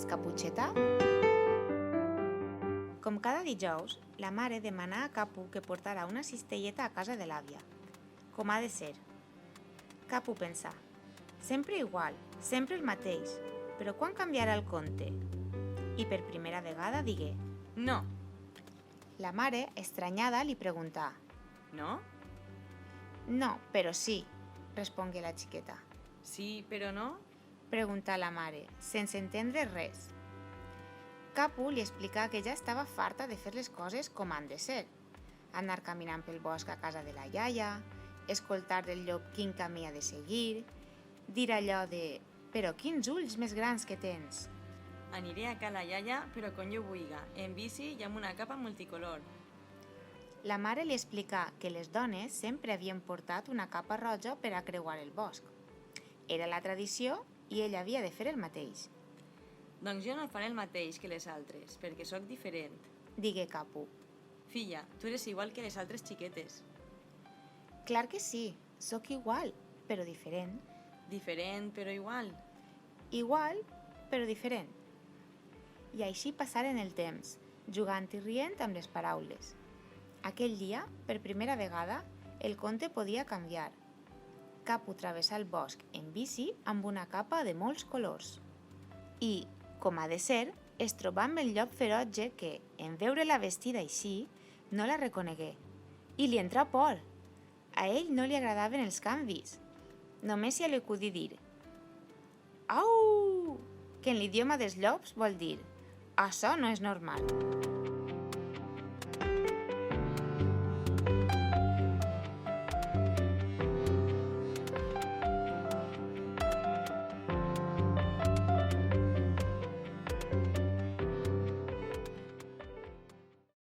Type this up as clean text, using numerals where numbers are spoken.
dies, Caputxeta? Com cada dijous, la mare demanà a Capu que portara una cistelleta a casa de l'àvia, com ha de ser. Capu pensà, sempre igual, sempre el mateix, però quan canviarà el conte? I per primera vegada digué, No. La mare, estranyada, li preguntà. No? No, però sí, respongué la xiqueta. Sí, però no? Preguntà la mare, sense entendre res. Capu li explicà que ja estava farta de fer les coses com han de ser. Anar caminant pel bosc a casa de la iaia, escoltar del llop quin camí ha de seguir, dir allò de «Però quins ulls més grans que tens!». Aniré a cala iaia, però quan jo vulga, en bici i amb una capa multicolor. La mare li explicà que les dones sempre havien portat una capa roja per a creuar el bosc. Era la tradició i ella havia de fer el mateix. Doncs jo no faré el mateix que les altres, perquè sóc diferent. Digué Capu. Filla, tu eres igual que les altres xiquetes. Clar que sí, sóc igual, però diferent. Diferent, però igual. Igual, però diferent. I així passaren el temps, jugant i rient amb les paraules. Aquell dia, per primera vegada, el conte podia canviar. Capu travessà el bosc en bici amb una capa de molts colors. I, com ha de ser, es trobà amb el llop ferotge que, en veure-la vestida així, no la reconegué. I li entrà por. A ell no li agradaven els canvis. Només se li acudí dir «Au!», que en l'idioma dels llops vol dir «Això no és normal».